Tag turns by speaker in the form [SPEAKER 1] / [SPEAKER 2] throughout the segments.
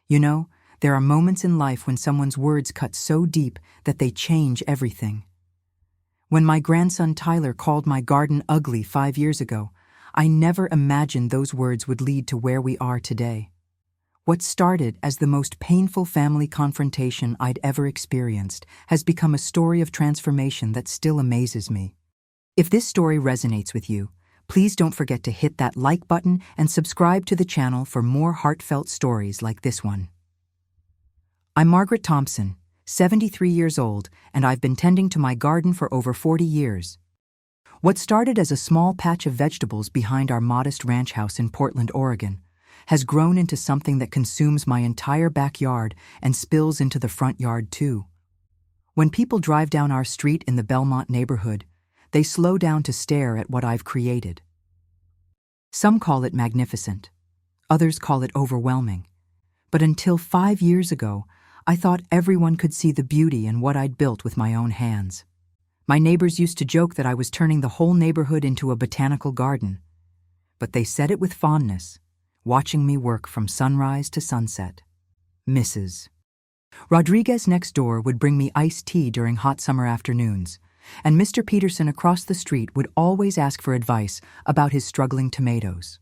[SPEAKER 1] You know, there are moments in life when someone's words cut so deep that they change everything. When my grandson Tyler called my garden ugly 5 years ago, I never imagined those words would lead to where we are today. What started as the most painful family confrontation I'd ever experienced has become a story of transformation that still amazes me. If this story resonates with you, please don't forget to hit that like button and subscribe to the channel for more heartfelt stories like this one. I'm Margaret Thompson, 73 years old, and I've been tending to my garden for over 40 years. What started as a small patch of vegetables behind our modest ranch house in Portland, Oregon, has grown into something that consumes my entire backyard and spills into the front yard too. When people drive down our street in the Belmont neighborhood, they slow down to stare at what I've created. Some call it magnificent, others call it overwhelming. But until 5 years ago, I thought everyone could see the beauty in what I'd built with my own hands. My neighbors used to joke that I was turning the whole neighborhood into a botanical garden. But they said it with fondness, watching me work from sunrise to sunset. Mrs. Rodriguez next door would bring me iced tea during hot summer afternoons, and Mr. Peterson across the street would always ask for advice about his struggling tomatoes.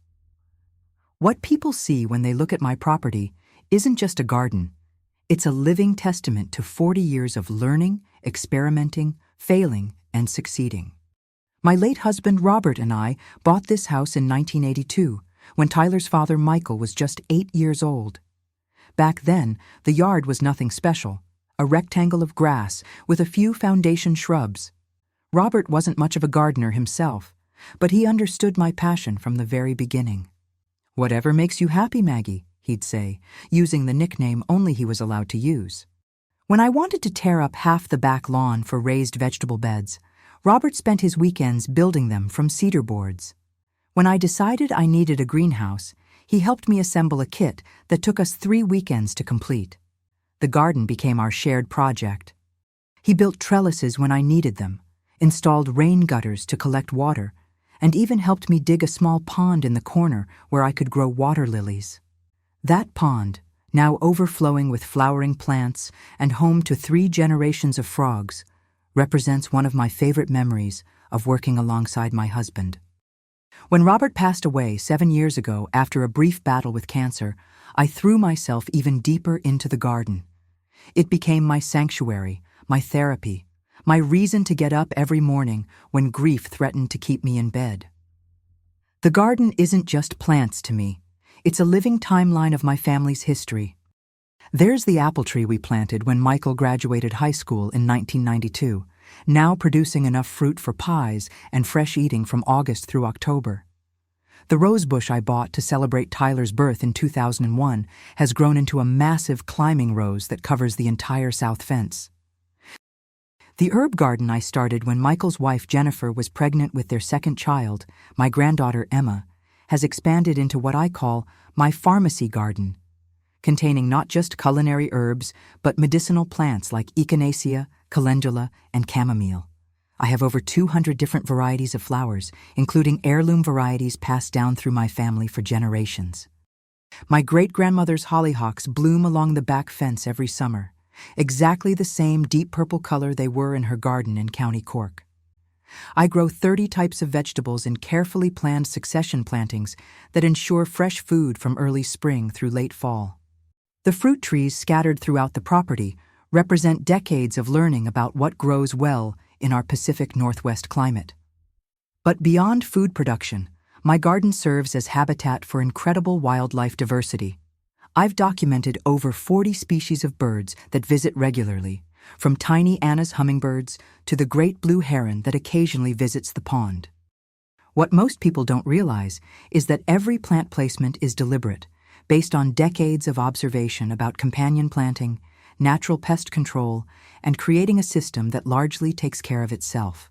[SPEAKER 1] What people see when they look at my property isn't just a garden. It's a living testament to 40 years of learning, experimenting, failing, and succeeding. My late husband Robert and I bought this house in 1982, when Tyler's father Michael was just 8 years old. Back then, the yard was nothing special, a rectangle of grass with a few foundation shrubs. Robert wasn't much of a gardener himself, but he understood my passion from the very beginning. "Whatever makes you happy, Maggie," he'd say, using the nickname only he was allowed to use. When I wanted to tear up half the back lawn for raised vegetable beds, Robert spent his weekends building them from cedar boards. When I decided I needed a greenhouse, he helped me assemble a kit that took us 3 weekends to complete. The garden became our shared project. He built trellises when I needed them, installed rain gutters to collect water, and even helped me dig a small pond in the corner where I could grow water lilies. That pond, now overflowing with flowering plants and home to 3 generations of frogs, represents one of my favorite memories of working alongside my husband. When Robert passed away 7 years ago after a brief battle with cancer, I threw myself even deeper into the garden. It became my sanctuary, my therapy, my reason to get up every morning when grief threatened to keep me in bed. The garden isn't just plants to me. It's a living timeline of my family's history. There's the apple tree we planted when Michael graduated high school in 1992, now producing enough fruit for pies and fresh eating from August through October. The rose bush I bought to celebrate Tyler's birth in 2001 has grown into a massive climbing rose that covers the entire south fence. The herb garden I started when Michael's wife Jennifer was pregnant with their second child, my granddaughter Emma, has expanded into what I call my pharmacy garden, containing not just culinary herbs, but medicinal plants like echinacea, calendula, and chamomile. I have over 200 different varieties of flowers, including heirloom varieties passed down through my family for generations. My great-grandmother's hollyhocks bloom along the back fence every summer, exactly the same deep purple color they were in her garden in County Cork. I grow 30 types of vegetables in carefully planned succession plantings that ensure fresh food from early spring through late fall. The fruit trees scattered throughout the property represent decades of learning about what grows well in our Pacific Northwest climate. But beyond food production, my garden serves as habitat for incredible wildlife diversity. I've documented over 40 species of birds that visit regularly, from tiny Anna's hummingbirds to the great blue heron that occasionally visits the pond. What most people don't realize is that every plant placement is deliberate, based on decades of observation about companion planting, natural pest control, and creating a system that largely takes care of itself.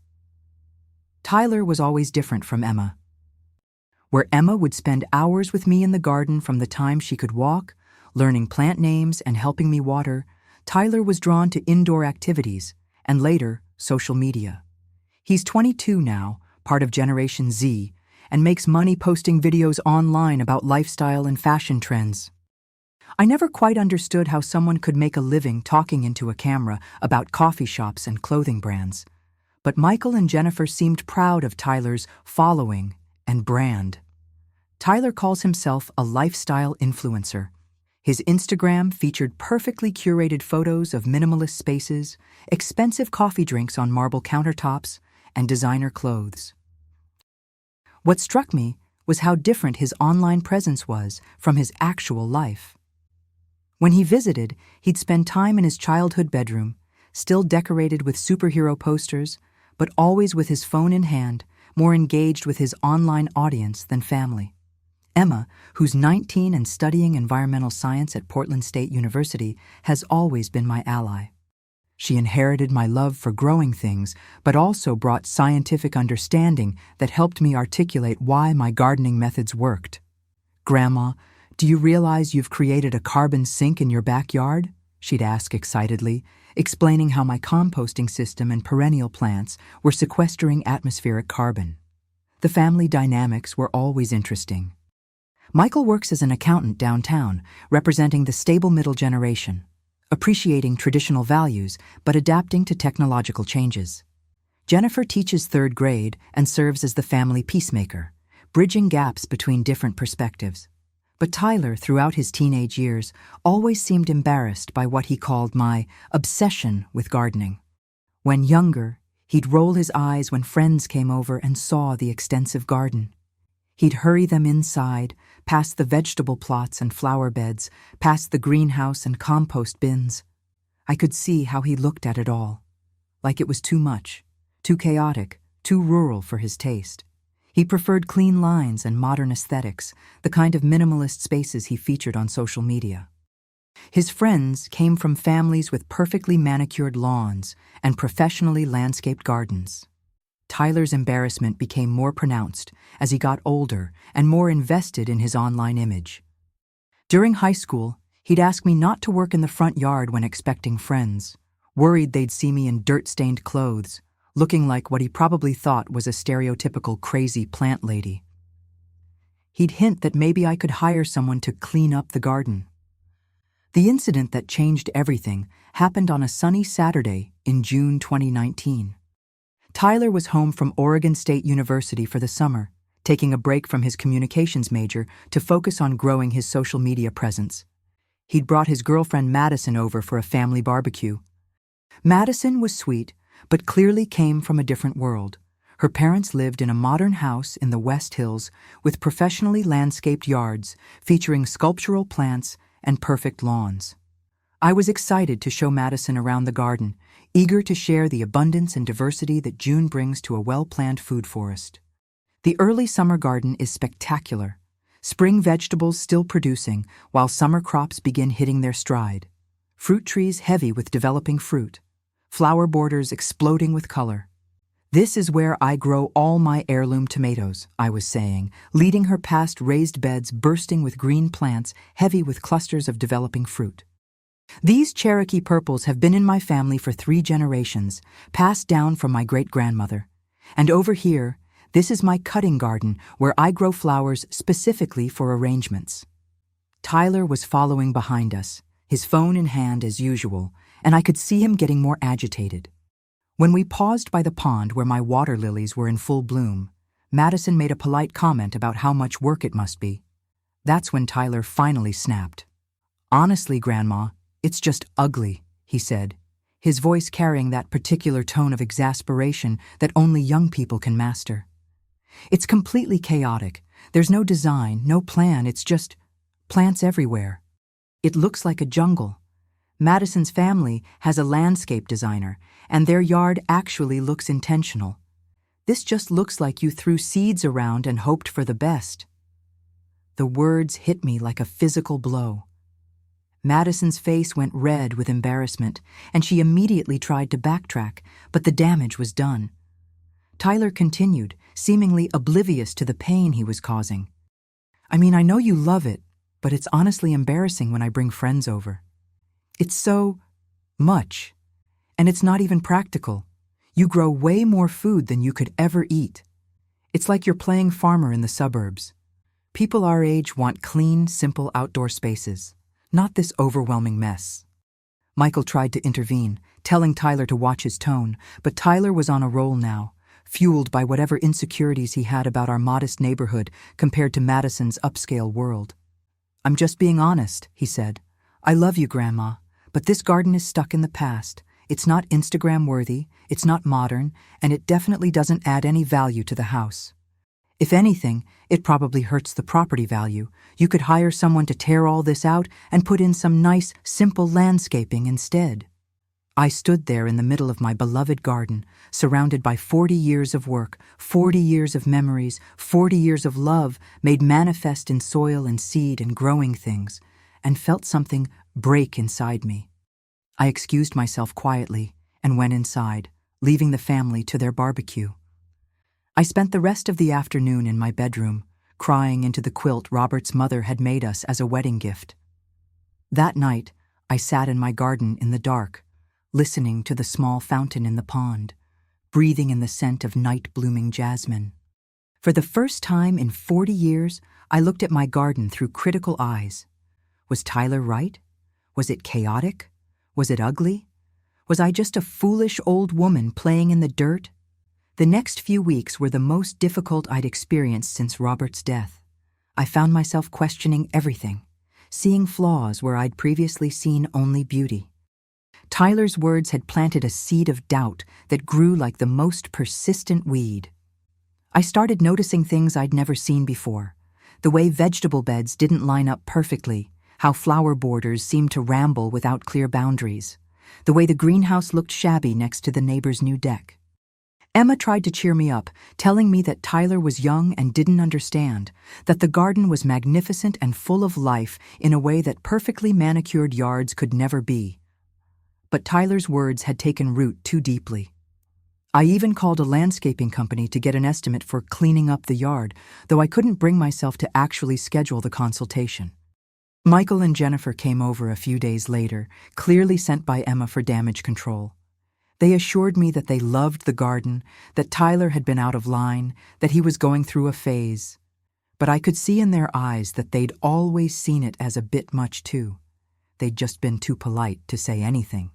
[SPEAKER 1] Tyler was always different from Emma. Where Emma would spend hours with me in the garden from the time she could walk, learning plant names and helping me water, Tyler was drawn to indoor activities and later, social media. He's 22 now, part of Generation Z, and makes money posting videos online about lifestyle and fashion trends. I never quite understood how someone could make a living talking into a camera about coffee shops and clothing brands. But Michael and Jennifer seemed proud of Tyler's following and brand. Tyler calls himself a lifestyle influencer. His Instagram featured perfectly curated photos of minimalist spaces, expensive coffee drinks on marble countertops, and designer clothes. What struck me was how different his online presence was from his actual life. When he visited, he'd spend time in his childhood bedroom, still decorated with superhero posters, but always with his phone in hand, more engaged with his online audience than family. Emma, who's 19 and studying environmental science at Portland State University, has always been my ally. She inherited my love for growing things, but also brought scientific understanding that helped me articulate why my gardening methods worked. "Grandma, do you realize you've created a carbon sink in your backyard?" she'd ask excitedly, explaining how my composting system and perennial plants were sequestering atmospheric carbon. The family dynamics were always interesting. Michael works as an accountant downtown, representing the stable middle generation, appreciating traditional values but adapting to technological changes. Jennifer teaches third grade and serves as the family peacemaker, bridging gaps between different perspectives. But Tyler, throughout his teenage years, always seemed embarrassed by what he called my obsession with gardening. When younger, he'd roll his eyes when friends came over and saw the extensive garden. He'd hurry them inside, past the vegetable plots and flower beds, past the greenhouse and compost bins. I could see how he looked at it all, like it was too much, too chaotic, too rural for his taste. He preferred clean lines and modern aesthetics, the kind of minimalist spaces he featured on social media. His friends came from families with perfectly manicured lawns and professionally landscaped gardens. Tyler's embarrassment became more pronounced as he got older and more invested in his online image. During high school, he'd ask me not to work in the front yard when expecting friends, worried they'd see me in dirt-stained clothes, looking like what he probably thought was a stereotypical crazy plant lady. He'd hint that maybe I could hire someone to clean up the garden. The incident that changed everything happened on a sunny Saturday in June 2019. Tyler was home from Oregon State University for the summer, taking a break from his communications major to focus on growing his social media presence. He'd brought his girlfriend Madison over for a family barbecue. Madison was sweet, but clearly came from a different world. Her parents lived in a modern house in the West Hills with professionally landscaped yards featuring sculptural plants and perfect lawns. I was excited to show Madison around the garden, eager to share the abundance and diversity that June brings to a well-planned food forest. The early summer garden is spectacular, spring vegetables still producing while summer crops begin hitting their stride. Fruit trees heavy with developing fruit, flower borders exploding with color. "This is where I grow all my heirloom tomatoes," I was saying, leading her past raised beds bursting with green plants heavy with clusters of developing fruit. "These Cherokee purples have been in my family for 3 generations, passed down from my great-grandmother. And over here, this is my cutting garden where I grow flowers specifically for arrangements." Tyler was following behind us, his phone in hand as usual, and I could see him getting more agitated. When we paused by the pond where my water lilies were in full bloom, Madison made a polite comment about how much work it must be. That's when Tyler finally snapped. "Honestly, Grandma, it's just ugly," he said, his voice carrying that particular tone of exasperation that only young people can master. "It's completely chaotic. There's no design, no plan, it's just plants everywhere. It looks like a jungle. Madison's family has a landscape designer, and their yard actually looks intentional. This just looks like you threw seeds around and hoped for the best." The words hit me like a physical blow. Madison's face went red with embarrassment, and she immediately tried to backtrack, but the damage was done. Tyler continued, seemingly oblivious to the pain he was causing. "I mean, I know you love it, but it's honestly embarrassing when I bring friends over. It's so much, and it's not even practical. You grow way more food than you could ever eat. It's like you're playing farmer in the suburbs. People our age want clean, simple outdoor spaces. Not this overwhelming mess. Michael tried to intervene, telling Tyler to watch his tone, but Tyler was on a roll now, fueled by whatever insecurities he had about our modest neighborhood compared to Madison's upscale world. "I'm just being honest," he said. "I love you, Grandma, but this garden is stuck in the past. It's not Instagram-worthy, it's not modern, and it definitely doesn't add any value to the house. If anything, it probably hurts the property value. You could hire someone to tear all this out and put in some nice, simple landscaping instead." I stood there in the middle of my beloved garden, surrounded by 40 years of work, 40 years of memories, 40 years of love made manifest in soil and seed and growing things, and felt something break inside me. I excused myself quietly and went inside, leaving the family to their barbecue. I spent the rest of the afternoon in my bedroom, crying into the quilt Robert's mother had made us as a wedding gift. That night, I sat in my garden in the dark, listening to the small fountain in the pond, breathing in the scent of night-blooming jasmine. For the first time in 40 years, I looked at my garden through critical eyes. Was Tyler right? Was it chaotic? Was it ugly? Was I just a foolish old woman playing in the dirt? The next few weeks were the most difficult I'd experienced since Robert's death. I found myself questioning everything, seeing flaws where I'd previously seen only beauty. Tyler's words had planted a seed of doubt that grew like the most persistent weed. I started noticing things I'd never seen before. The way vegetable beds didn't line up perfectly, how flower borders seemed to ramble without clear boundaries, the way the greenhouse looked shabby next to the neighbor's new deck. Emma tried to cheer me up, telling me that Tyler was young and didn't understand, that the garden was magnificent and full of life in a way that perfectly manicured yards could never be. But Tyler's words had taken root too deeply. I even called a landscaping company to get an estimate for cleaning up the yard, though I couldn't bring myself to actually schedule the consultation. Michael and Jennifer came over a few days later, clearly sent by Emma for damage control. They assured me that they loved the garden, that Tyler had been out of line, that he was going through a phase. But I could see in their eyes that they'd always seen it as a bit much too. They'd just been too polite to say anything.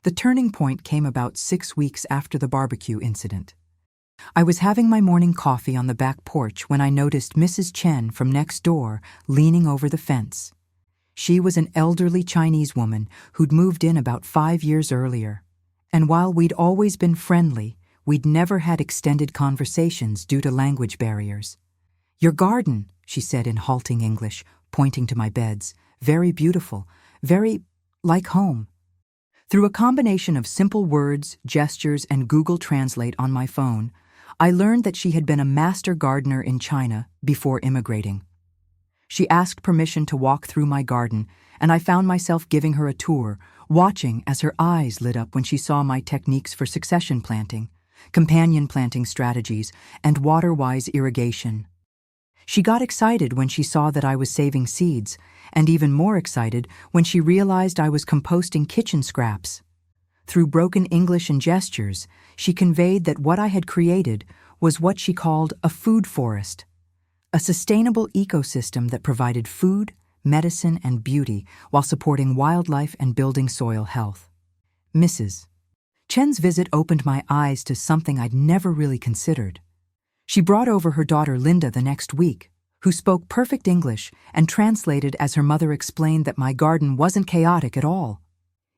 [SPEAKER 1] The turning point came about 6 weeks after the barbecue incident. I was having my morning coffee on the back porch when I noticed Mrs. Chen from next door leaning over the fence. She was an elderly Chinese woman who'd moved in about 5 years earlier. And while we'd always been friendly, we'd never had extended conversations due to language barriers. "Your garden," she said in halting English, pointing to my beds, "very beautiful, very like home." Through a combination of simple words, gestures, and Google Translate on my phone, I learned that she had been a master gardener in China before immigrating. She asked permission to walk through my garden, and I found myself giving her a tour, watching as her eyes lit up when she saw my techniques for succession planting, companion planting strategies, and water-wise irrigation. She got excited when she saw that I was saving seeds, and even more excited when she realized I was composting kitchen scraps. Through broken English and gestures, she conveyed that what I had created was what she called a food forest, a sustainable ecosystem that provided food, medicine, and beauty while supporting wildlife and building soil health. Mrs. Chen's visit opened my eyes to something I'd never really considered. She brought over her daughter Linda the next week, who spoke perfect English and translated as her mother explained that my garden wasn't chaotic at all.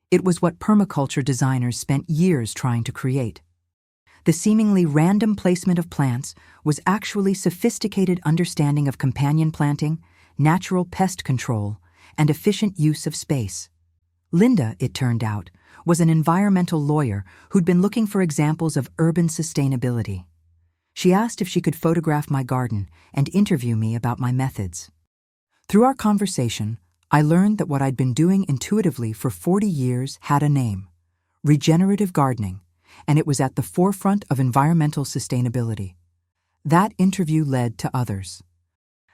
[SPEAKER 1] It was what permaculture designers spent years trying to create. The seemingly random placement of plants was actually sophisticated understanding of companion planting, natural pest control, and efficient use of space. Linda, it turned out, was an environmental lawyer who'd been looking for examples of urban sustainability. She asked if she could photograph my garden and interview me about my methods. Through our conversation, I learned that what I'd been doing intuitively for 40 years had a name: regenerative gardening, and it was at the forefront of environmental sustainability. That interview led to others.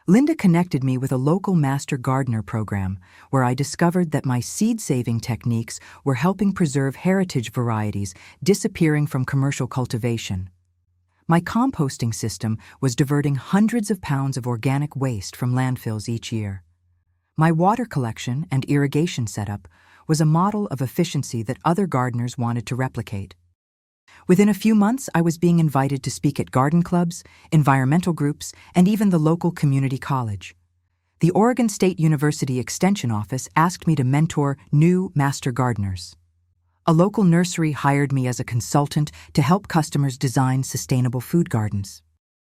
[SPEAKER 1] Linda connected me with a local master gardener program where I discovered that my seed-saving techniques were helping preserve heritage varieties disappearing from commercial cultivation. My composting system was diverting hundreds of pounds of organic waste from landfills each year. My water collection and irrigation setup was a model of efficiency that other gardeners wanted to replicate. Within a few months, I was being invited to speak at garden clubs, environmental groups, and even the local community college. The Oregon State University Extension Office asked me to mentor new master gardeners. A local nursery hired me as a consultant to help customers design sustainable food gardens.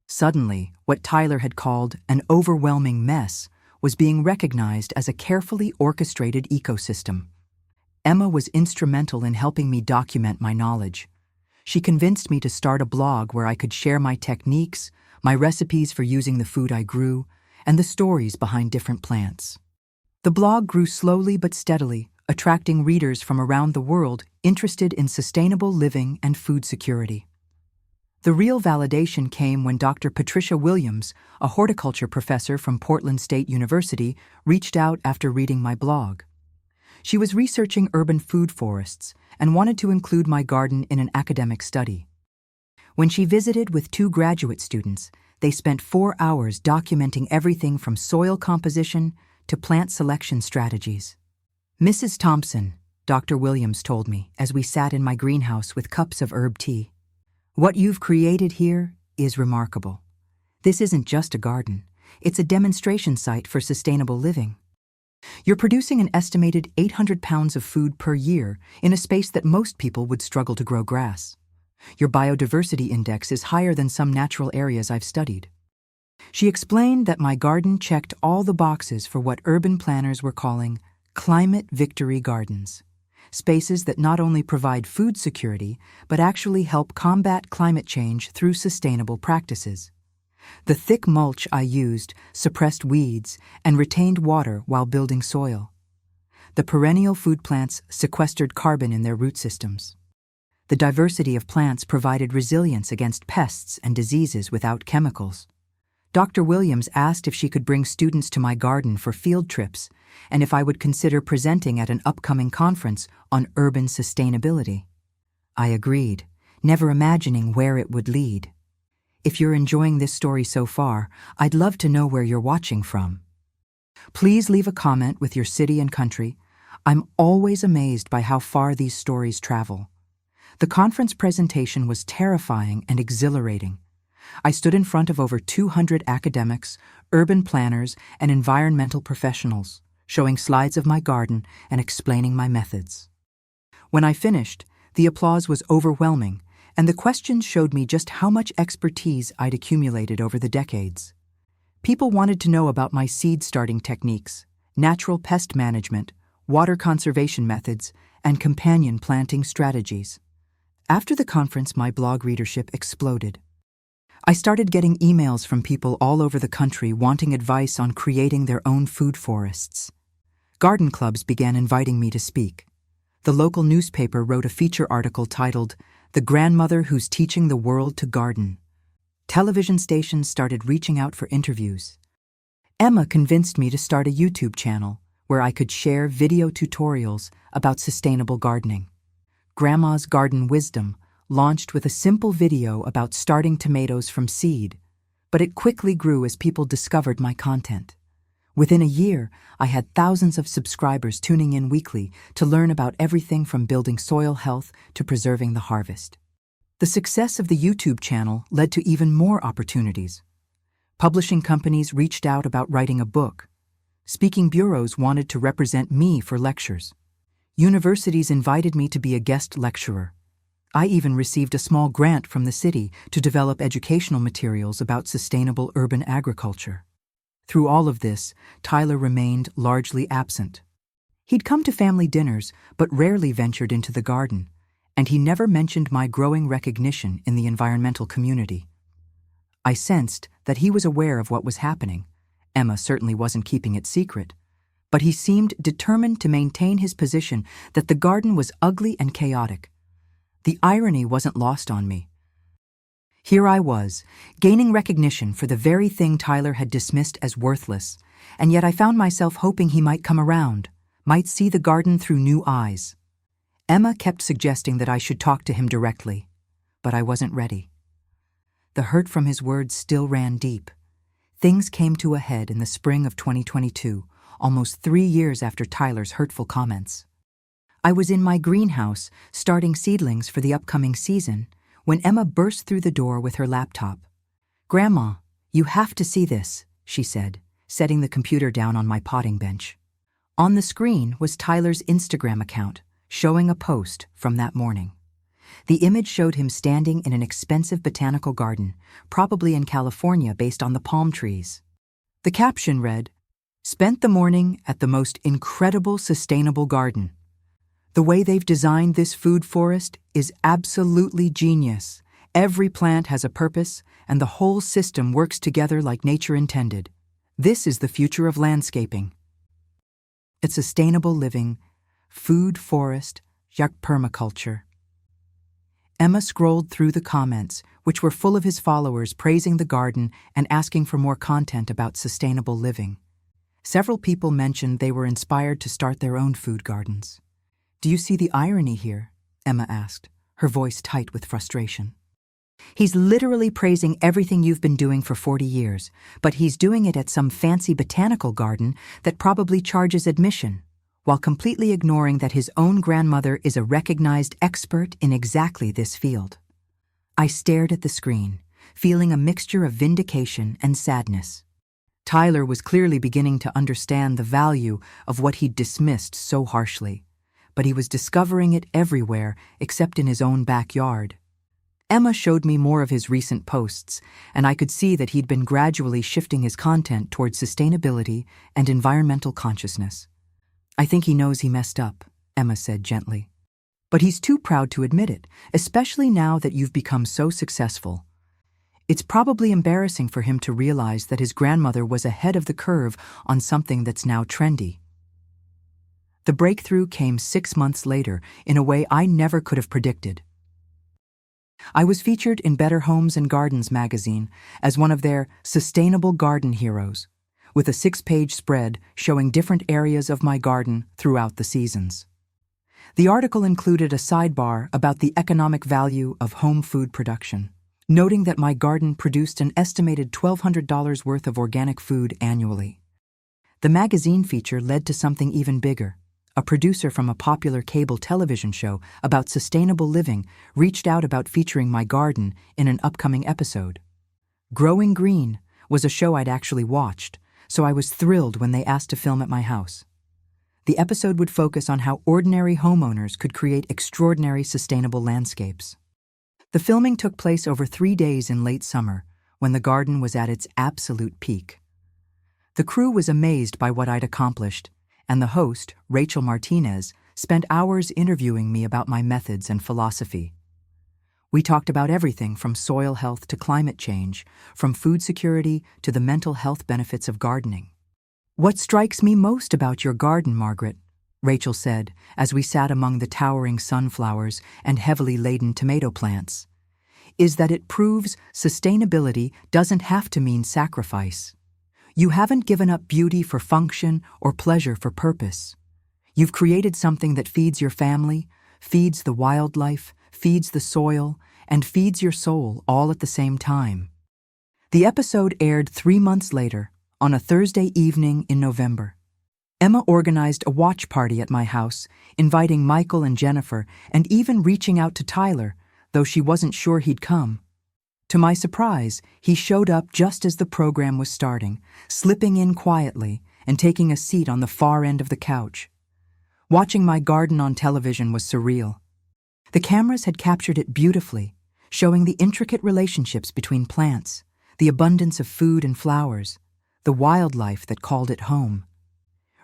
[SPEAKER 1] Suddenly, what Tyler had called an overwhelming mess was being recognized as a carefully orchestrated ecosystem. Emma was instrumental in helping me document my knowledge. She convinced me to start a blog where I could share my techniques, my recipes for using the food I grew, and the stories behind different plants. The blog grew slowly but steadily, attracting readers from around the world interested in sustainable living and food security. The real validation came when Dr. Patricia Williams, a horticulture professor from Portland State University, reached out after reading my blog. She was researching urban food forests and wanted to include my garden in an academic study. When she visited with 2 graduate students, they spent 4 hours documenting everything from soil composition to plant selection strategies. "Mrs. Thompson," Dr. Williams told me as we sat in my greenhouse with cups of herb tea, "what you've created here is remarkable. This isn't just a garden, it's a demonstration site for sustainable living. You're producing an estimated 800 pounds of food per year in a space that most people would struggle to grow grass. Your biodiversity index is higher than some natural areas I've studied." She explained that my garden checked all the boxes for what urban planners were calling climate victory gardens, spaces that not only provide food security, but actually help combat climate change through sustainable practices. The thick mulch I used suppressed weeds and retained water while building soil. The perennial food plants sequestered carbon in their root systems. The diversity of plants provided resilience against pests and diseases without chemicals. Dr. Williams asked if she could bring students to my garden for field trips and if I would consider presenting at an upcoming conference on urban sustainability. I agreed, never imagining where it would lead. If you're enjoying this story so far, I'd love to know where you're watching from. Please leave a comment with your city and country. I'm always amazed by how far these stories travel. The conference presentation was terrifying and exhilarating. I stood in front of over 200 academics, urban planners, and environmental professionals, showing slides of my garden and explaining my methods. When I finished, the applause was overwhelming, and the questions showed me just how much expertise I'd accumulated over the decades. People wanted to know about my seed starting techniques, natural pest management, water conservation methods, and companion planting strategies. After the conference, my blog readership exploded. I started getting emails from people all over the country wanting advice on creating their own food forests. Garden clubs began inviting me to speak. The local newspaper wrote a feature article titled, "The Grandmother Who's Teaching the World to Garden." Television stations started reaching out for interviews. Emma convinced me to start a YouTube channel where I could share video tutorials about sustainable gardening. Grandma's Garden Wisdom launched with a simple video about starting tomatoes from seed, but it quickly grew as people discovered my content. Within a year, I had thousands of subscribers tuning in weekly to learn about everything from building soil health to preserving the harvest. The success of the YouTube channel led to even more opportunities. Publishing companies reached out about writing a book. Speaking bureaus wanted to represent me for lectures. Universities invited me to be a guest lecturer. I even received a small grant from the city to develop educational materials about sustainable urban agriculture. Through all of this, Tyler remained largely absent. He'd come to family dinners, but rarely ventured into the garden, and he never mentioned my growing recognition in the environmental community. I sensed that he was aware of what was happening. Emma certainly wasn't keeping it secret, but he seemed determined to maintain his position that the garden was ugly and chaotic. The irony wasn't lost on me. Here I was, gaining recognition for the very thing Tyler had dismissed as worthless, and yet I found myself hoping he might come around, might see the garden through new eyes. Emma kept suggesting that I should talk to him directly, but I wasn't ready. The hurt from his words still ran deep. Things came to a head in the spring of 2022, almost 3 years after Tyler's hurtful comments. I was in my greenhouse, starting seedlings for the upcoming season, when Emma burst through the door with her laptop. "Grandma, you have to see this," she said, setting the computer down on my potting bench. On the screen was Tyler's Instagram account, showing a post from that morning. The image showed him standing in an expensive botanical garden, probably in California based on the palm trees. The caption read, "Spent the morning at the most incredible sustainable garden. The way they've designed this food forest is absolutely genius. Every plant has a purpose, and the whole system works together like nature intended. This is the future of landscaping. It's sustainable living, food forest, permaculture." Emma scrolled through the comments, which were full of his followers praising the garden and asking for more content about sustainable living. Several people mentioned they were inspired to start their own food gardens. "Do you see the irony here?" Emma asked, her voice tight with frustration. "He's literally praising everything you've been doing for 40 years, but he's doing it at some fancy botanical garden that probably charges admission, while completely ignoring that his own grandmother is a recognized expert in exactly this field." I stared at the screen, feeling a mixture of vindication and sadness. Tyler was clearly beginning to understand the value of what he'd dismissed so harshly, but he was discovering it everywhere except in his own backyard. Emma showed me more of his recent posts, and I could see that he'd been gradually shifting his content towards sustainability and environmental consciousness. "I think he knows he messed up," Emma said gently. "But he's too proud to admit it, especially now that you've become so successful. It's probably embarrassing for him to realize that his grandmother was ahead of the curve on something that's now trendy." The breakthrough came 6 months later in a way I never could have predicted. I was featured in Better Homes and Gardens magazine as one of their sustainable garden heroes, with a 6-page spread showing different areas of my garden throughout the seasons. The article included a sidebar about the economic value of home food production, noting that my garden produced an estimated $1,200 worth of organic food annually. The magazine feature led to something even bigger. A producer from a popular cable television show about sustainable living reached out about featuring my garden in an upcoming episode. Growing Green was a show I'd actually watched, so I was thrilled when they asked to film at my house. The episode would focus on how ordinary homeowners could create extraordinary sustainable landscapes. The filming took place over 3 days in late summer, when the garden was at its absolute peak. The crew was amazed by what I'd accomplished, and the host, Rachel Martinez, spent hours interviewing me about my methods and philosophy. We talked about everything from soil health to climate change, from food security to the mental health benefits of gardening. "What strikes me most about your garden, Margaret," Rachel said as we sat among the towering sunflowers and heavily laden tomato plants, "is that it proves sustainability doesn't have to mean sacrifice. You haven't given up beauty for function or pleasure for purpose. You've created something that feeds your family, feeds the wildlife, feeds the soil, and feeds your soul all at the same time." The episode aired 3 months later, on a Thursday evening in November. Emma organized a watch party at my house, inviting Michael and Jennifer and even reaching out to Tyler, though she wasn't sure he'd come. To my surprise, he showed up just as the program was starting, slipping in quietly and taking a seat on the far end of the couch. Watching my garden on television was surreal. The cameras had captured it beautifully, showing the intricate relationships between plants, the abundance of food and flowers, the wildlife that called it home.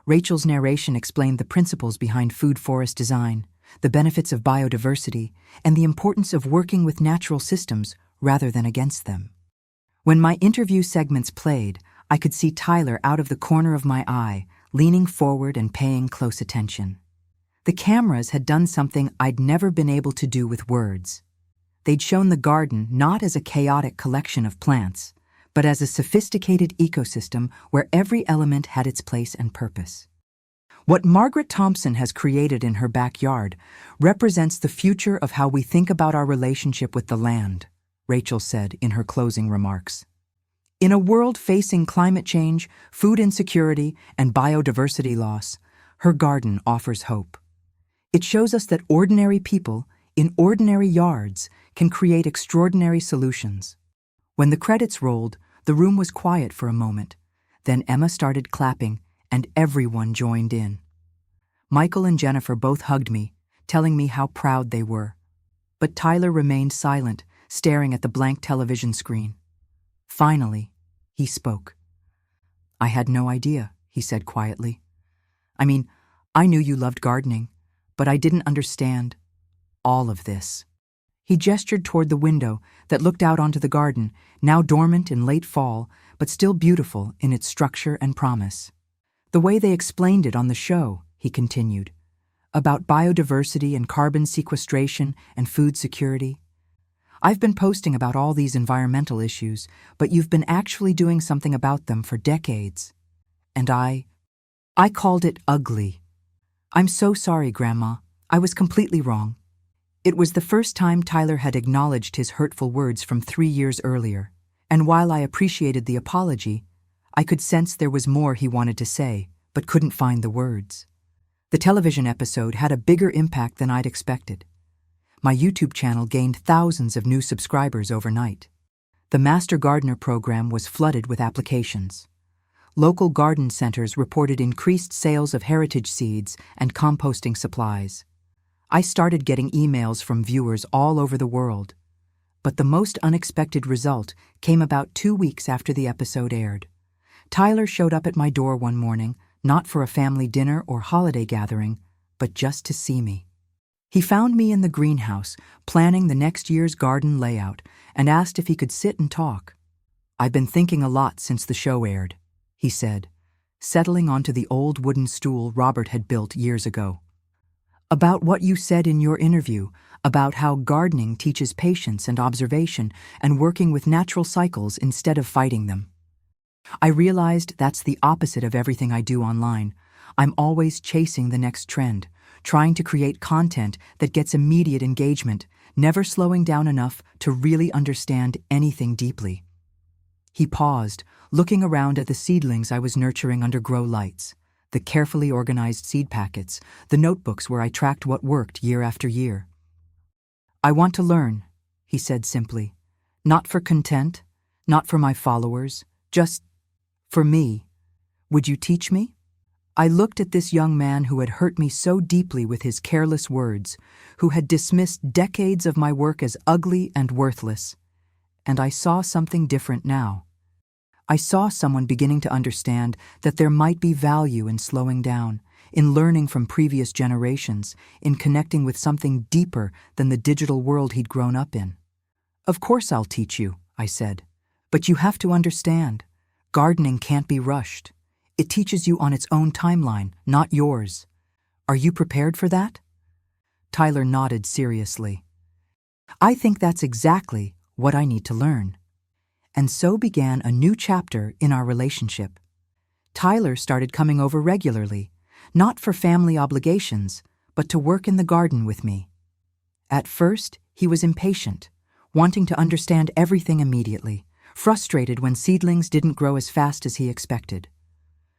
[SPEAKER 1] Rachel's narration explained the principles behind food forest design, the benefits of biodiversity, and the importance of working with natural systems rather than against them. When my interview segments played, I could see Tyler out of the corner of my eye, leaning forward and paying close attention. The cameras had done something I'd never been able to do with words. They'd shown the garden not as a chaotic collection of plants, but as a sophisticated ecosystem where every element had its place and purpose. What Margaret Thompson has created in her backyard represents the future of how we think about our relationship with the land, Rachel said in her closing remarks. In a world facing climate change, food insecurity, and biodiversity loss, her garden offers hope. It shows us that ordinary people, in ordinary yards, can create extraordinary solutions. When the credits rolled, the room was quiet for a moment. Then Emma started clapping, and everyone joined in. Michael and Jennifer both hugged me, telling me how proud they were. But Tyler remained silent, staring at the blank television screen. Finally, he spoke. "I had no idea," he said quietly. I knew you loved gardening, but I didn't understand all of this." He gestured toward the window that looked out onto the garden, now dormant in late fall, but still beautiful in its structure and promise. "The way they explained it on the show," he continued, "about biodiversity and carbon sequestration and food security. I've been posting about all these environmental issues, but you've been actually doing something about them for decades. And I called it ugly. I'm so sorry, Grandma. I was completely wrong." It was the first time Tyler had acknowledged his hurtful words from 3 years earlier, and while I appreciated the apology, I could sense there was more he wanted to say, but couldn't find the words. The television episode had a bigger impact than I'd expected. My YouTube channel gained thousands of new subscribers overnight. The Master Gardener program was flooded with applications. Local garden centers reported increased sales of heritage seeds and composting supplies. I started getting emails from viewers all over the world. But the most unexpected result came about 2 weeks after the episode aired. Tyler showed up at my door one morning, not for a family dinner or holiday gathering, but just to see me. He found me in the greenhouse, planning the next year's garden layout, and asked if he could sit and talk. "I've been thinking a lot since the show aired," he said, settling onto the old wooden stool Robert had built years ago. "About what you said in your interview, about how gardening teaches patience and observation and working with natural cycles instead of fighting them. I realized that's the opposite of everything I do online. I'm always chasing the next trend, trying to create content that gets immediate engagement, never slowing down enough to really understand anything deeply." He paused, looking around at the seedlings I was nurturing under grow lights, the carefully organized seed packets, the notebooks where I tracked what worked year after year. "I want to learn," he said simply. "Not for content, not for my followers, just for me. Would you teach me?" I looked at this young man who had hurt me so deeply with his careless words, who had dismissed decades of my work as ugly and worthless, and I saw something different now. I saw someone beginning to understand that there might be value in slowing down, in learning from previous generations, in connecting with something deeper than the digital world he'd grown up in. "Of course I'll teach you," I said, "but you have to understand. Gardening can't be rushed. It teaches you on its own timeline, not yours. Are you prepared for that?" Tyler nodded seriously. "I think that's exactly what I need to learn." And so began a new chapter in our relationship. Tyler started coming over regularly, not for family obligations, but to work in the garden with me. At first, he was impatient, wanting to understand everything immediately, frustrated when seedlings didn't grow as fast as he expected.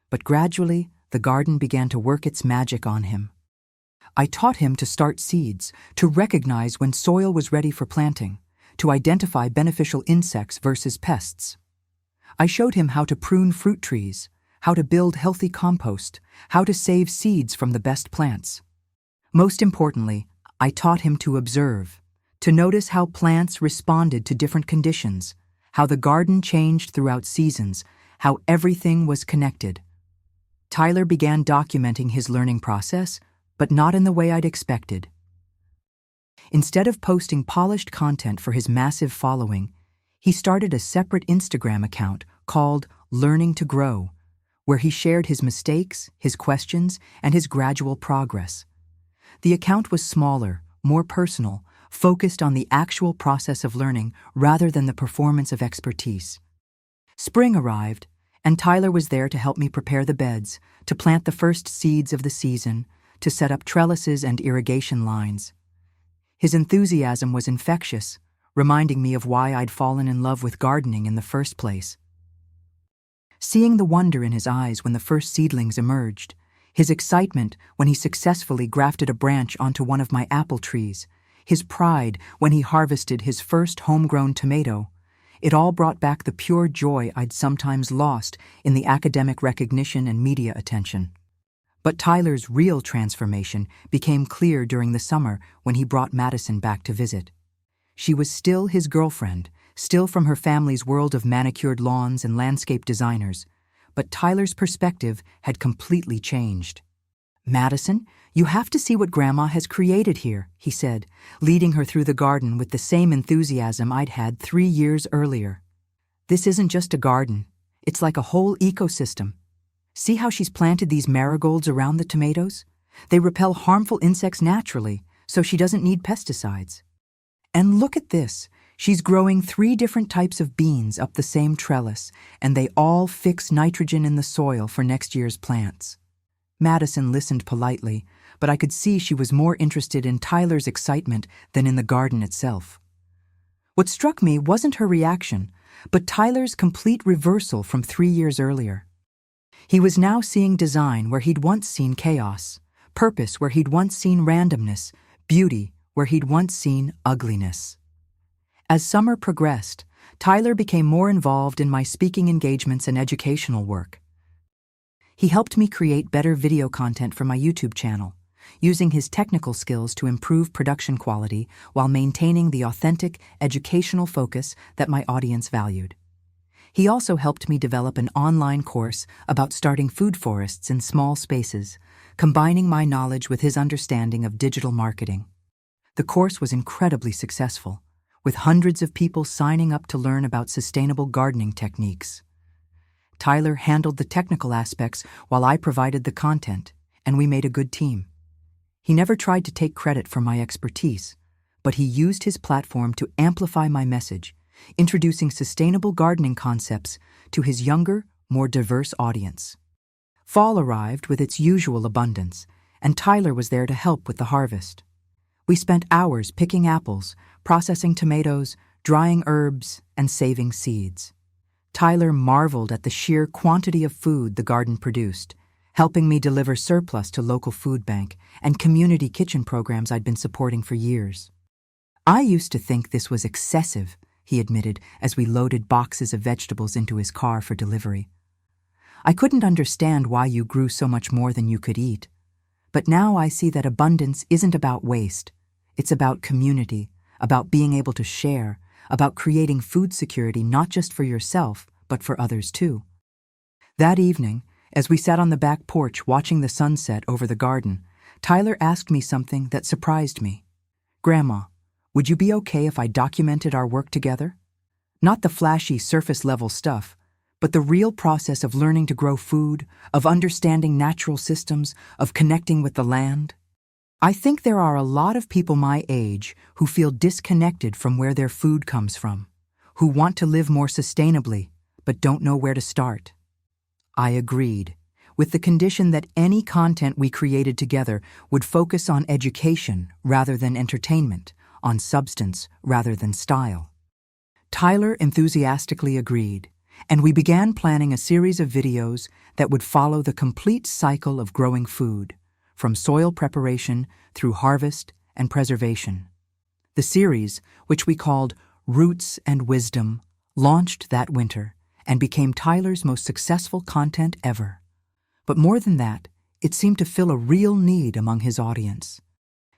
[SPEAKER 1] But gradually, the garden began to work its magic on him. I taught him to start seeds, to recognize when soil was ready for planting, to identify beneficial insects versus pests. I showed him how to prune fruit trees, how to build healthy compost, how to save seeds from the best plants. Most importantly, I taught him to observe, to notice how plants responded to different conditions, how the garden changed throughout seasons, how everything was connected. Tyler began documenting his learning process, but not in the way I'd expected. Instead of posting polished content for his massive following, he started a separate Instagram account called Learning to Grow, where he shared his mistakes, his questions, and his gradual progress. The account was smaller, more personal, focused on the actual process of learning rather than the performance of expertise. Spring arrived, and Tyler was there to help me prepare the beds, to plant the first seeds of the season, to set up trellises and irrigation lines. His enthusiasm was infectious, reminding me of why I'd fallen in love with gardening in the first place. Seeing the wonder in his eyes when the first seedlings emerged, his excitement when he successfully grafted a branch onto one of my apple trees, his pride when he harvested his first homegrown tomato, it all brought back the pure joy I'd sometimes lost in the academic recognition and media attention. But Tyler's real transformation became clear during the summer when he brought Madison back to visit. She was still his girlfriend, still from her family's world of manicured lawns and landscape designers, but Tyler's perspective had completely changed. "Madison, you have to see what Grandma has created here," he said, leading her through the garden with the same enthusiasm I'd had 3 years earlier. "This isn't just a garden. It's like a whole ecosystem. See how she's planted these marigolds around the tomatoes? They repel harmful insects naturally, so she doesn't need pesticides. And look at this. She's growing 3 different types of beans up the same trellis, and they all fix nitrogen in the soil for next year's plants." Madison listened politely, but I could see she was more interested in Tyler's excitement than in the garden itself. What struck me wasn't her reaction, but Tyler's complete reversal from 3 years earlier. He was now seeing design where he'd once seen chaos, purpose where he'd once seen randomness, beauty where he'd once seen ugliness. As summer progressed, Tyler became more involved in my speaking engagements and educational work. He helped me create better video content for my YouTube channel, using his technical skills to improve production quality while maintaining the authentic, educational focus that my audience valued. He also helped me develop an online course about starting food forests in small spaces, combining my knowledge with his understanding of digital marketing. The course was incredibly successful, with hundreds of people signing up to learn about sustainable gardening techniques. Tyler handled the technical aspects while I provided the content, and we made a good team. He never tried to take credit for my expertise, but he used his platform to amplify my message, introducing sustainable gardening concepts to his younger, more diverse audience. Fall arrived with its usual abundance, and Tyler was there to help with the harvest. We spent hours picking apples, processing tomatoes, drying herbs, and saving seeds. Tyler marveled at the sheer quantity of food the garden produced, helping me deliver surplus to local food bank and community kitchen programs I'd been supporting for years. "I used to think this was excessive," he admitted as we loaded boxes of vegetables into his car for delivery. "I couldn't understand why you grew so much more than you could eat. But now I see that abundance isn't about waste. It's about community, about being able to share, about creating food security not just for yourself, but for others too." That evening, as we sat on the back porch watching the sunset over the garden, Tyler asked me something that surprised me. "Grandma, would you be okay if I documented our work together? Not the flashy surface-level stuff, but the real process of learning to grow food, of understanding natural systems, of connecting with the land. I think there are a lot of people my age who feel disconnected from where their food comes from, who want to live more sustainably, but don't know where to start." I agreed, with the condition that any content we created together would focus on education rather than entertainment, on substance rather than style. Tyler enthusiastically agreed, and we began planning a series of videos that would follow the complete cycle of growing food, from soil preparation through harvest and preservation. The series, which we called Roots and Wisdom, launched that winter and became Tyler's most successful content ever. But more than that, it seemed to fill a real need among his audience.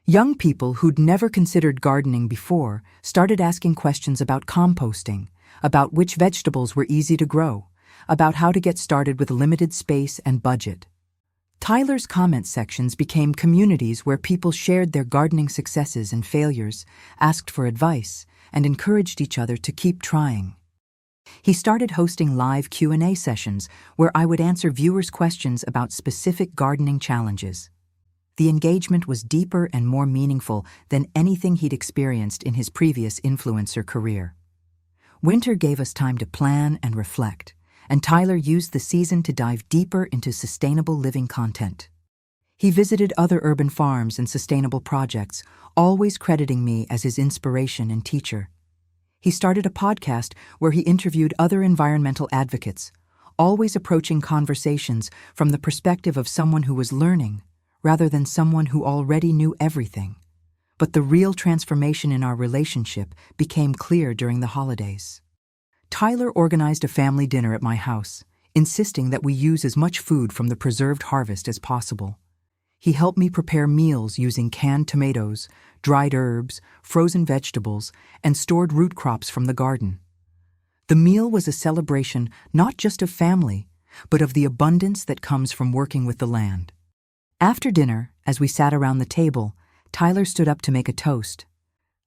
[SPEAKER 1] Young people who'd never considered gardening before started asking questions about composting, about which vegetables were easy to grow, about how to get started with limited space and budget. Tyler's comment sections became communities where people shared their gardening successes and failures, asked for advice, and encouraged each other to keep trying. He started hosting live Q&A sessions where I would answer viewers' questions about specific gardening challenges. The engagement was deeper and more meaningful than anything he'd experienced in his previous influencer career. Winter gave us time to plan and reflect, and Tyler used the season to dive deeper into sustainable living content. He visited other urban farms and sustainable projects, always crediting me as his inspiration and teacher. He started a podcast where he interviewed other environmental advocates, always approaching conversations from the perspective of someone who was learning, rather than someone who already knew everything. But the real transformation in our relationship became clear during the holidays. Tyler organized a family dinner at my house, insisting that we use as much food from the preserved harvest as possible. He helped me prepare meals using canned tomatoes, dried herbs, frozen vegetables, and stored root crops from the garden. The meal was a celebration not just of family, but of the abundance that comes from working with the land. After dinner, as we sat around the table, Tyler stood up to make a toast.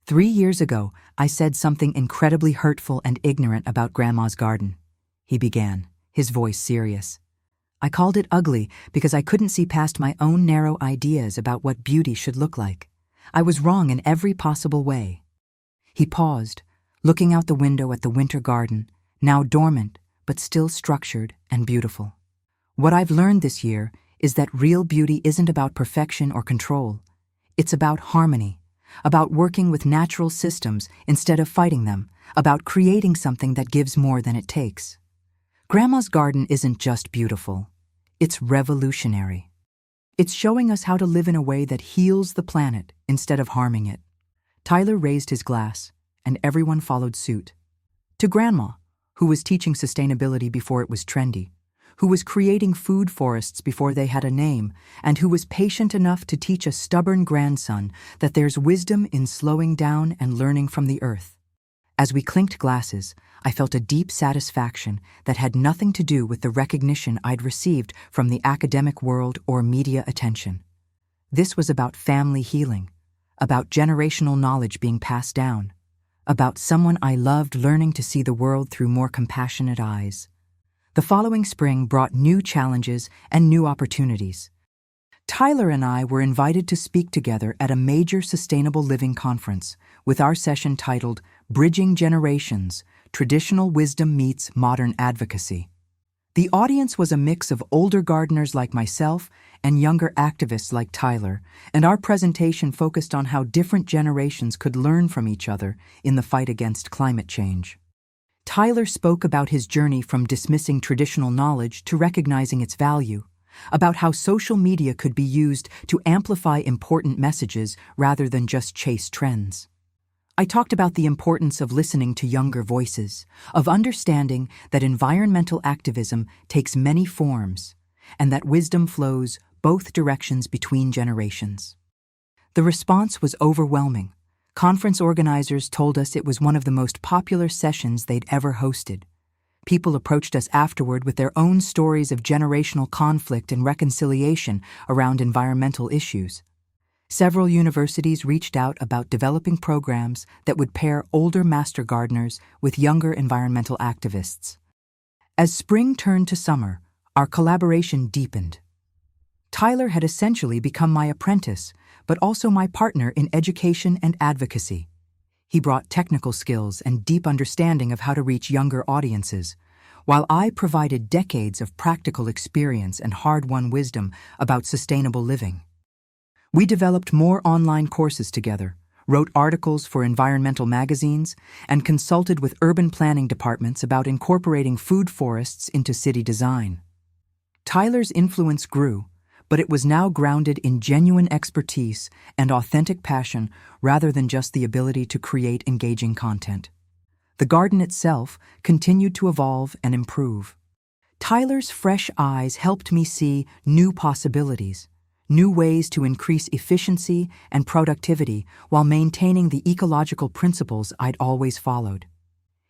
[SPEAKER 1] 3 years ago, I said something incredibly hurtful and ignorant about Grandma's garden, he began, his voice serious. I called it ugly because I couldn't see past my own narrow ideas about what beauty should look like. I was wrong in every possible way. He paused, looking out the window at the winter garden, now dormant, but still structured and beautiful. What I've learned this year is that real beauty isn't about perfection or control. It's about harmony, about working with natural systems instead of fighting them, about creating something that gives more than it takes. Grandma's garden isn't just beautiful, it's revolutionary. It's showing us how to live in a way that heals the planet instead of harming it. Tyler raised his glass, and everyone followed suit. To Grandma, who was teaching sustainability before it was trendy, who was creating food forests before they had a name, and who was patient enough to teach a stubborn grandson that there's wisdom in slowing down and learning from the earth. As we clinked glasses, I felt a deep satisfaction that had nothing to do with the recognition I'd received from the academic world or media attention. This was about family healing, about generational knowledge being passed down, about someone I loved learning to see the world through more compassionate eyes. The following spring brought new challenges and new opportunities. Tyler and I were invited to speak together at a major sustainable living conference, with our session titled Bridging Generations: Traditional Wisdom Meets Modern Advocacy. The audience was a mix of older gardeners like myself and younger activists like Tyler, and our presentation focused on how different generations could learn from each other in the fight against climate change. Tyler spoke about his journey from dismissing traditional knowledge to recognizing its value, about how social media could be used to amplify important messages rather than just chase trends. I talked about the importance of listening to younger voices, of understanding that environmental activism takes many forms, and that wisdom flows both directions between generations. The response was overwhelming. Conference organizers told us it was one of the most popular sessions they'd ever hosted. People approached us afterward with their own stories of generational conflict and reconciliation around environmental issues. Several universities reached out about developing programs that would pair older master gardeners with younger environmental activists. As spring turned to summer, our collaboration deepened. Tyler had essentially become my apprentice, but also my partner in education and advocacy. He brought technical skills and deep understanding of how to reach younger audiences, while I provided decades of practical experience and hard-won wisdom about sustainable living. We developed more online courses together, wrote articles for environmental magazines, and consulted with urban planning departments about incorporating food forests into city design. Tyler's influence grew, but it was now grounded in genuine expertise and authentic passion rather than just the ability to create engaging content. The garden itself continued to evolve and improve. Tyler's fresh eyes helped me see new possibilities, new ways to increase efficiency and productivity while maintaining the ecological principles I'd always followed.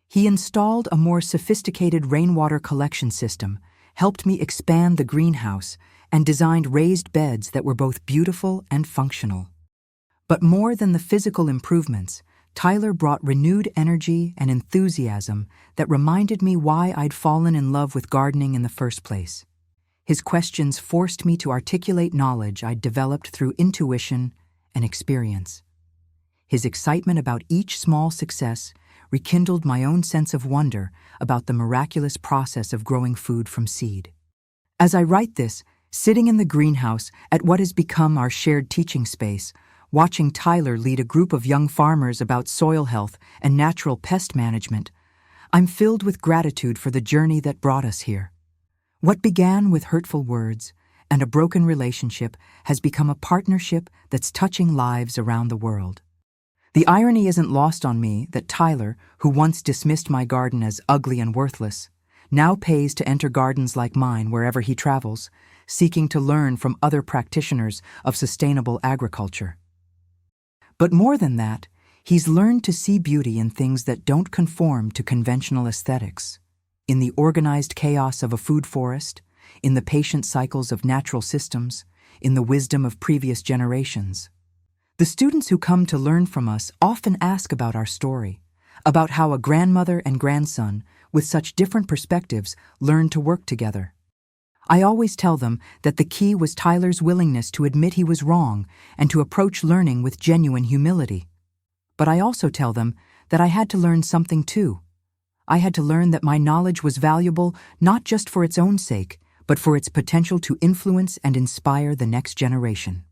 [SPEAKER 1] He installed a more sophisticated rainwater collection system, helped me expand the greenhouse, and designed raised beds that were both beautiful and functional. But more than the physical improvements, Tyler brought renewed energy and enthusiasm that reminded me why I'd fallen in love with gardening in the first place. His questions forced me to articulate knowledge I'd developed through intuition and experience. His excitement about each small success rekindled my own sense of wonder about the miraculous process of growing food from seed. As I write this, sitting in the greenhouse at what has become our shared teaching space, watching Tyler lead a group of young farmers about soil health and natural pest management, I'm filled with gratitude for the journey that brought us here. What began with hurtful words and a broken relationship has become a partnership that's touching lives around the world. The irony isn't lost on me that Tyler, who once dismissed my garden as ugly and worthless, now pays to enter gardens like mine wherever he travels, seeking to learn from other practitioners of sustainable agriculture. But more than that, he's learned to see beauty in things that don't conform to conventional aesthetics, in the organized chaos of a food forest, in the patient cycles of natural systems, in the wisdom of previous generations. The students who come to learn from us often ask about our story, about how a grandmother and grandson, with such different perspectives, learned to work together. I always tell them that the key was Tyler's willingness to admit he was wrong and to approach learning with genuine humility. But I also tell them that I had to learn something too. I had to learn that my knowledge was valuable not just for its own sake, but for its potential to influence and inspire the next generation.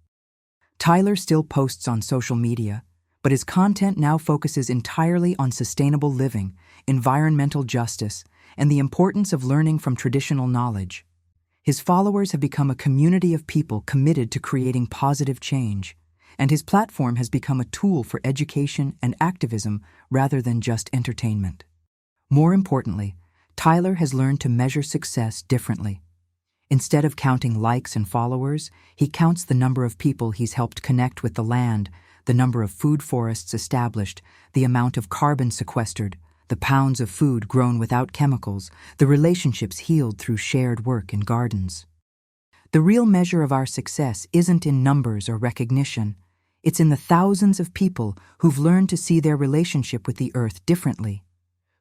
[SPEAKER 1] Tyler still posts on social media, but his content now focuses entirely on sustainable living, environmental justice, and the importance of learning from traditional knowledge. His followers have become a community of people committed to creating positive change, and his platform has become a tool for education and activism rather than just entertainment. More importantly, Tyler has learned to measure success differently. Instead of counting likes and followers, he counts the number of people he's helped connect with the land, the number of food forests established, the amount of carbon sequestered, the pounds of food grown without chemicals, the relationships healed through shared work in gardens. The real measure of our success isn't in numbers or recognition. It's in the thousands of people who've learned to see their relationship with the earth differently,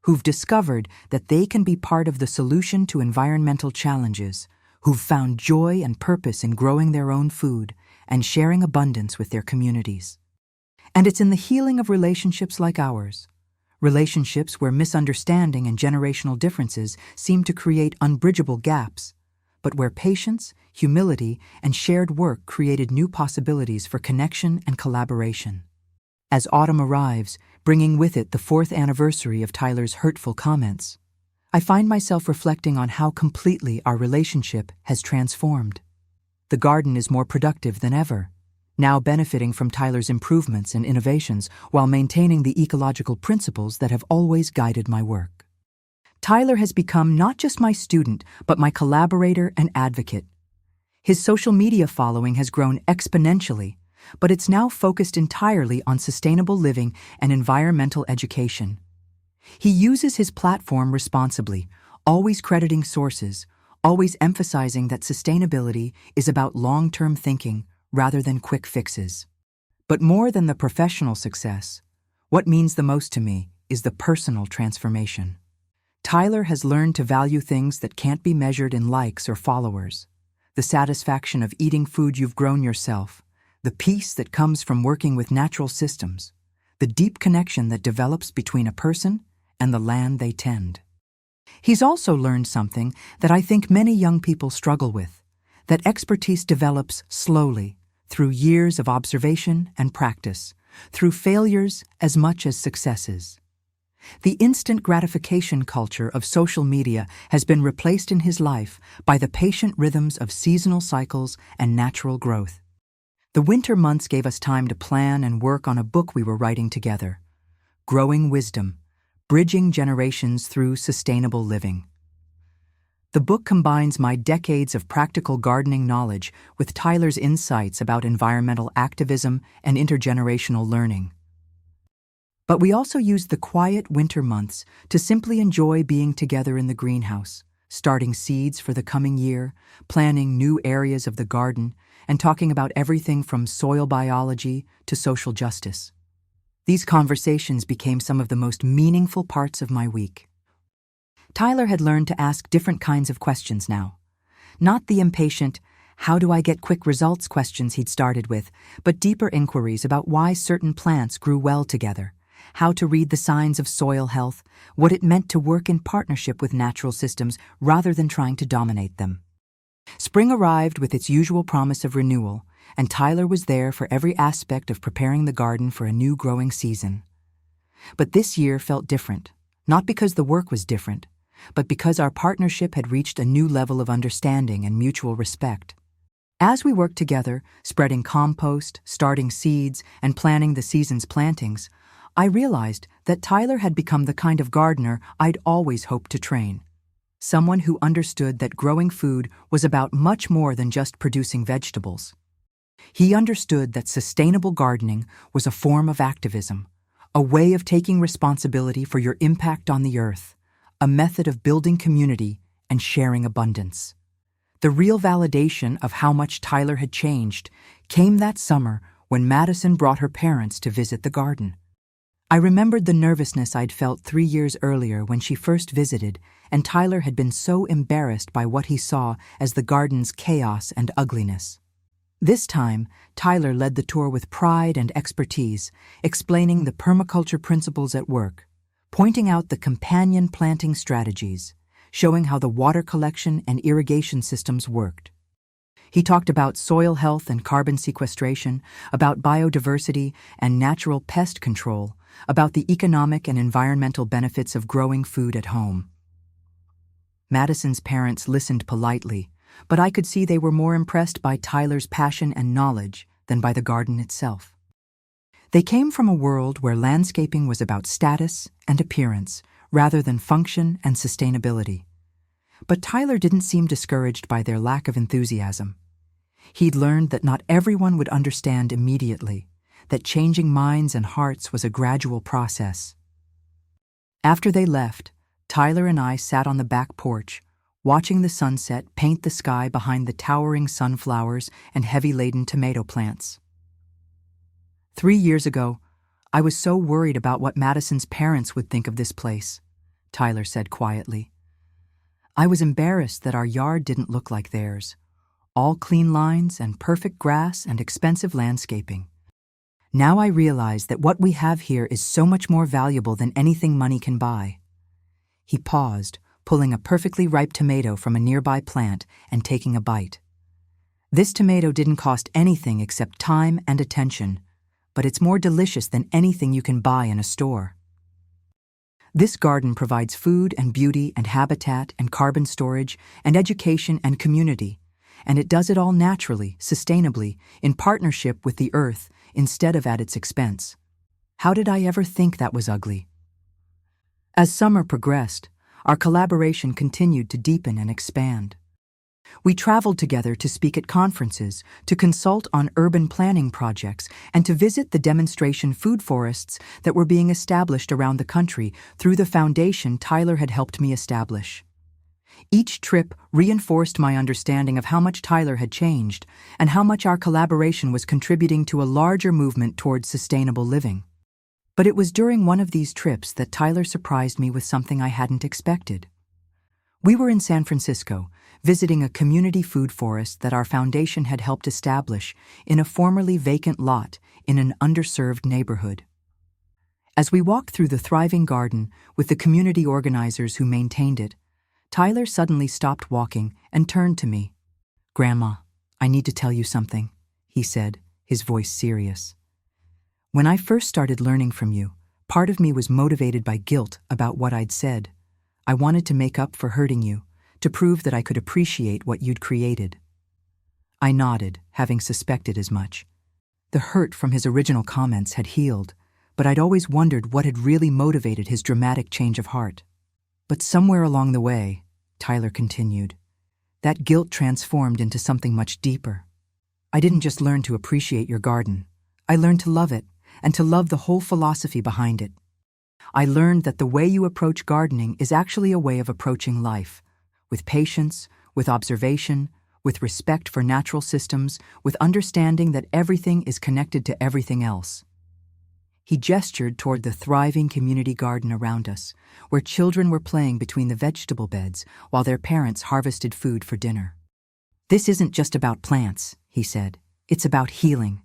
[SPEAKER 1] who've discovered that they can be part of the solution to environmental challenges, who've found joy and purpose in growing their own food and sharing abundance with their communities. And it's in the healing of relationships like ours, relationships where misunderstanding and generational differences seem to create unbridgeable gaps, but where patience, humility, and shared work created new possibilities for connection and collaboration. As autumn arrives, bringing with it the 4th anniversary of Tyler's hurtful comments, I find myself reflecting on how completely our relationship has transformed. The garden is more productive than ever, now benefiting from Tyler's improvements and innovations while maintaining the ecological principles that have always guided my work. Tyler has become not just my student, but my collaborator and advocate. His social media following has grown exponentially, but it's now focused entirely on sustainable living and environmental education. He uses his platform responsibly, always crediting sources, always emphasizing that sustainability is about long-term thinking rather than quick fixes. But more than the professional success, what means the most to me is the personal transformation. Tyler has learned to value things that can't be measured in likes or followers. The satisfaction of eating food you've grown yourself, the peace that comes from working with natural systems, the deep connection that develops between a person and the land they tend. He's also learned something that I think many young people struggle with, that expertise develops slowly, through years of observation and practice, through failures as much as successes. The instant gratification culture of social media has been replaced in his life by the patient rhythms of seasonal cycles and natural growth. The winter months gave us time to plan and work on a book we were writing together, Growing Wisdom, Bridging Generations Through Sustainable Living. The book combines my decades of practical gardening knowledge with Tyler's insights about environmental activism and intergenerational learning. But we also used the quiet winter months to simply enjoy being together in the greenhouse, starting seeds for the coming year, planning new areas of the garden, and talking about everything from soil biology to social justice. These conversations became some of the most meaningful parts of my week. Tyler had learned to ask different kinds of questions now. Not the impatient, how do I get quick results questions he'd started with, but deeper inquiries about why certain plants grew well together, how to read the signs of soil health, what it meant to work in partnership with natural systems rather than trying to dominate them. Spring arrived with its usual promise of renewal, and Tyler was there for every aspect of preparing the garden for a new growing season. But this year felt different, not because the work was different, but because our partnership had reached a new level of understanding and mutual respect. As we worked together, spreading compost, starting seeds, and planning the season's plantings, I realized that Tyler had become the kind of gardener I'd always hoped to train. Someone who understood that growing food was about much more than just producing vegetables. He understood that sustainable gardening was a form of activism, a way of taking responsibility for your impact on the earth, a method of building community and sharing abundance. The real validation of how much Tyler had changed came that summer when Madison brought her parents to visit the garden. I remembered the nervousness I'd felt 3 years earlier when she first visited, and Tyler had been so embarrassed by what he saw as the garden's chaos and ugliness. This time, Tyler led the tour with pride and expertise, explaining the permaculture principles at work, pointing out the companion planting strategies, showing how the water collection and irrigation systems worked. He talked about soil health and carbon sequestration, about biodiversity and natural pest control, about the economic and environmental benefits of growing food at home. Madison's parents listened politely, but I could see they were more impressed by Tyler's passion and knowledge than by the garden itself. They came from a world where landscaping was about status and appearance rather than function and sustainability. But Tyler didn't seem discouraged by their lack of enthusiasm. He'd learned that not everyone would understand immediately, that changing minds and hearts was a gradual process. After they left, Tyler and I sat on the back porch, watching the sunset paint the sky behind the towering sunflowers and heavy-laden tomato plants. 3 years ago, I was so worried about what Madison's parents would think of this place, Tyler said quietly. I was embarrassed that our yard didn't look like theirs, all clean lines and perfect grass and expensive landscaping. Now I realize that what we have here is so much more valuable than anything money can buy. He paused, pulling a perfectly ripe tomato from a nearby plant and taking a bite. This tomato didn't cost anything except time and attention, but it's more delicious than anything you can buy in a store. This garden provides food and beauty and habitat and carbon storage and education and community, and it does it all naturally, sustainably, in partnership with the earth instead of at its expense. How did I ever think that was ugly? As summer progressed, our collaboration continued to deepen and expand. We traveled together to speak at conferences, to consult on urban planning projects, and to visit the demonstration food forests that were being established around the country through the foundation Tyler had helped me establish. Each trip reinforced my understanding of how much Tyler had changed and how much our collaboration was contributing to a larger movement towards sustainable living. But it was during one of these trips that Tyler surprised me with something I hadn't expected. We were in San Francisco, visiting a community food forest that our foundation had helped establish in a formerly vacant lot in an underserved neighborhood. As we walked through the thriving garden with the community organizers who maintained it, Tyler suddenly stopped walking and turned to me. "Grandma, I need to tell you something," he said, his voice serious. "When I first started learning from you, part of me was motivated by guilt about what I'd said. I wanted to make up for hurting you, to prove that I could appreciate what you'd created." I nodded, having suspected as much. The hurt from his original comments had healed, but I'd always wondered what had really motivated his dramatic change of heart. But somewhere along the way, Tyler continued, that guilt transformed into something much deeper. I didn't just learn to appreciate your garden. I learned to love it, and to love the whole philosophy behind it. I learned that the way you approach gardening is actually a way of approaching life, with patience, with observation, with respect for natural systems, with understanding that everything is connected to everything else. He gestured toward the thriving community garden around us, where children were playing between the vegetable beds while their parents harvested food for dinner. "This isn't just about plants," he said. "It's about healing.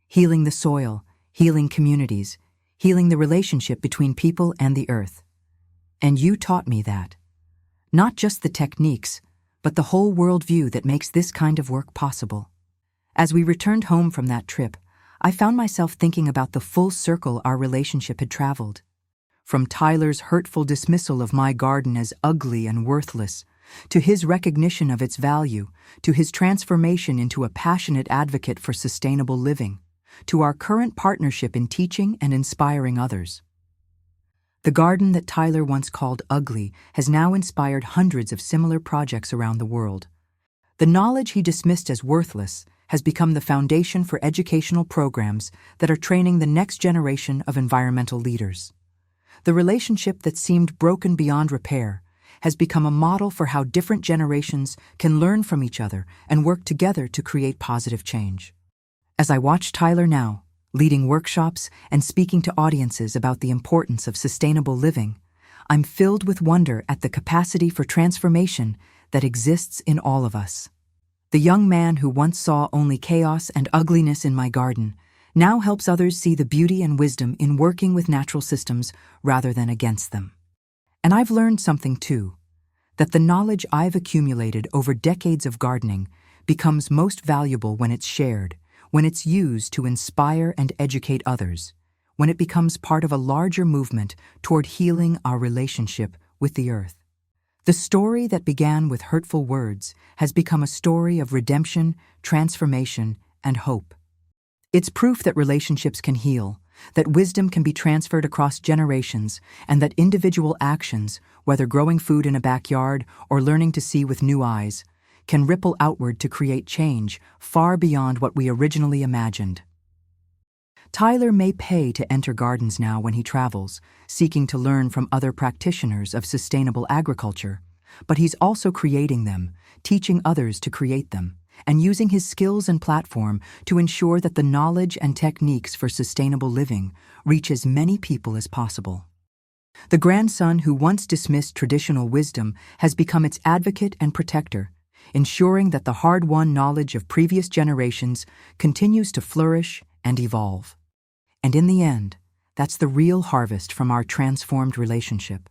[SPEAKER 1] Healing the soil, healing communities, healing the relationship between people and the earth. And you taught me that. Not just the techniques, but the whole worldview that makes this kind of work possible." As we returned home from that trip, I found myself thinking about the full circle our relationship had traveled. From Tyler's hurtful dismissal of my garden as ugly and worthless, to his recognition of its value, to his transformation into a passionate advocate for sustainable living, to our current partnership in teaching and inspiring others. The garden that Tyler once called ugly has now inspired hundreds of similar projects around the world. The knowledge he dismissed as worthless has become the foundation for educational programs that are training the next generation of environmental leaders. The relationship that seemed broken beyond repair has become a model for how different generations can learn from each other and work together to create positive change. As I watch Tyler now, leading workshops and speaking to audiences about the importance of sustainable living, I'm filled with wonder at the capacity for transformation that exists in all of us. The young man who once saw only chaos and ugliness in my garden now helps others see the beauty and wisdom in working with natural systems rather than against them. And I've learned something too, that the knowledge I've accumulated over decades of gardening becomes most valuable when it's shared, when it's used to inspire and educate others, when it becomes part of a larger movement toward healing our relationship with the earth. The story that began with hurtful words has become a story of redemption, transformation, and hope. It's proof that relationships can heal, that wisdom can be transferred across generations, and that individual actions, whether growing food in a backyard or learning to see with new eyes, can ripple outward to create change far beyond what we originally imagined. Tyler may pay to enter gardens now when he travels, seeking to learn from other practitioners of sustainable agriculture, but he's also creating them, teaching others to create them, and using his skills and platform to ensure that the knowledge and techniques for sustainable living reach as many people as possible. The grandson who once dismissed traditional wisdom has become its advocate and protector, ensuring that the hard-won knowledge of previous generations continues to flourish and evolve. And in the end, that's the real harvest from our transformed relationship.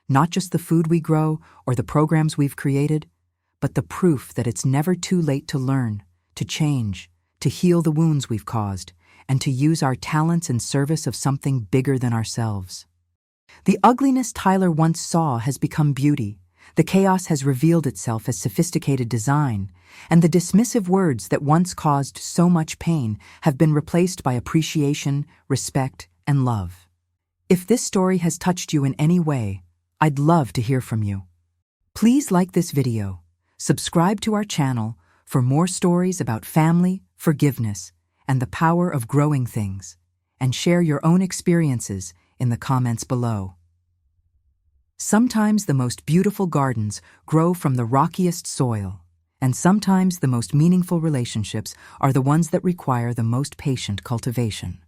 [SPEAKER 1] Not just the food we grow or the programs we've created, but the proof that it's never too late to learn, to change, to heal the wounds we've caused, and to use our talents in service of something bigger than ourselves. The ugliness Tyler once saw has become beauty, the chaos has revealed itself as sophisticated design, and the dismissive words that once caused so much pain have been replaced by appreciation, respect, and love. If this story has touched you in any way, I'd love to hear from you. Please like this video, subscribe to our channel for more stories about family, forgiveness, and the power of growing things, and share your own experiences in the comments below. Sometimes the most beautiful gardens grow from the rockiest soil, and sometimes the most meaningful relationships are the ones that require the most patient cultivation.